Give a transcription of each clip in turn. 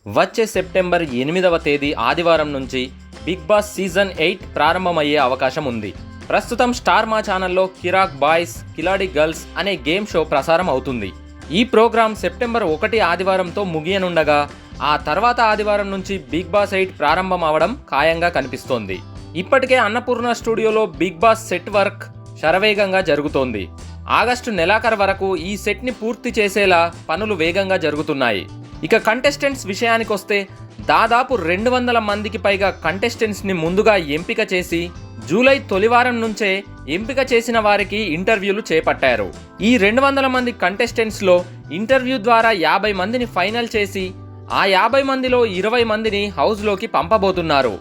వచ్చే సెప్టెంబర్ 8వ తేదీ ఆదివారం నుంచి బిగ్ బాస్ సీజన్ 8 ప్రారంభమయ్యే అవకాశం ఉంది. ప్రస్తుతం స్టార్ మా ఛానల్లో కిరాక్ బాయ్స్ కిలాడి గర్ల్స్ అనే గేమ్ షో ప్రసారం అవుతుంది. ఈ ప్రోగ్రాం సెప్టెంబర్ 1 ఆదివారంతో ముగియనుండగా ఆ తర్వాత ఆదివారం నుంచి బిగ్ బాస్ 8 ప్రారంభం అవడం ఖాయంగా కనిపిస్తోంది. ఇప్పటికే అన్నపూర్ణ స్టూడియోలో బిగ్ బాస్ సెట్ వర్క్ శరవేగంగా జరుగుతోంది. ఆగస్టు నెలాఖరు వరకు ఈ సెట్ని పూర్తి చేసేలా పనులు వేగంగా జరుగుతున్నాయి. ఇక కంటెస్టెంట్స్ విషయానికొస్తే దాదాపు 200 మందికి పైగా కంటెస్టెంట్స్ని ముందుగా ఎంపిక చేసి జూలై తొలివారం నుంచే ఎంపిక చేసిన వారికి ఇంటర్వ్యూలు చేపట్టారు. ఈ 200 మంది కంటెస్టెంట్స్లో ఇంటర్వ్యూ ద్వారా 50 మందిని ఫైనల్ చేసి ఆ 50 మందిలో 20 మందిని హౌస్లోకి పంపబోతున్నారు.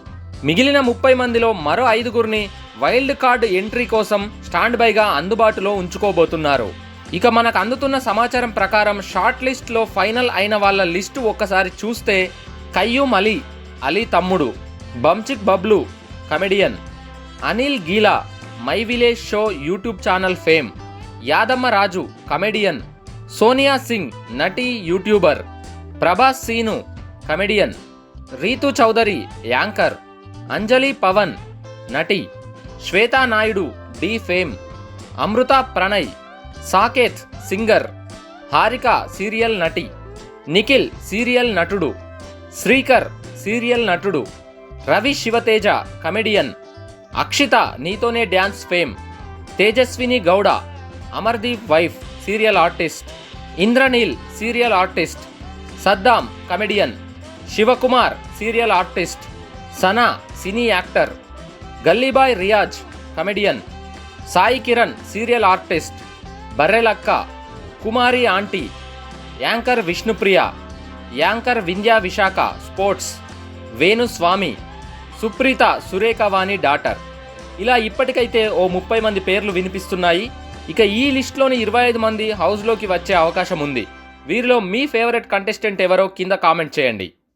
మిగిలిన 30 మందిలో మరో 5గురిని వైల్డ్ కార్డ్ ఎంట్రీ కోసం స్టాండ్ బైగా అందుబాటులో ఉంచుకోబోతున్నారు. ఇక మనకు అందుతున్న సమాచారం ప్రకారం షార్ట్ లిస్ట్లో ఫైనల్ అయిన వాళ్ళ లిస్టు ఒక్కసారి చూస్తే కయ్యూమ్ అలీ తమ్ముడు, Banchik Bablu comedian, Anil Geela my village show YouTube channel fame, Yadamma Raju comedian, Sonia Singh నటి youtuber, Prabhas Seenu comedian, Rithu Chowdary anchor, Anjali Pavan నటి, Swetha Naidu Dhee fame, Amrutha Pranay, Saketh singer, Harika serial నటి, నిఖిల్ సీరియల్ నటుడు, శ్రీకర్ సీరియల్ నటుడు, Ravi Shiva Teja comedian, Akshitha Neethone dance fame, Tejaswini Gowda Amardeep wife serial artist, Indraneel serial artist, Saddam comedian, Shivakumar serial artist, Sana cine actor, Gully Boy Riyaz comedian, Sai Kiran serial artist, Barrelakka, Kumari aunty, anchor Vishnupriya, anchor Vindhya Visakha sports, Venuswamy, Supreetha Surekhavani daughter. ఇలా ఇప్పటికైతే ఓ 30 మంది పేర్లు వినిపిస్తున్నాయి. ఇక ఈ లిస్టులోని 25 మంది హౌస్లోకి వచ్చే అవకాశం ఉంది. వీరిలో మీ ఫేవరెట్ కంటెస్టెంట్ ఎవరో కింద కామెంట్ చేయండి.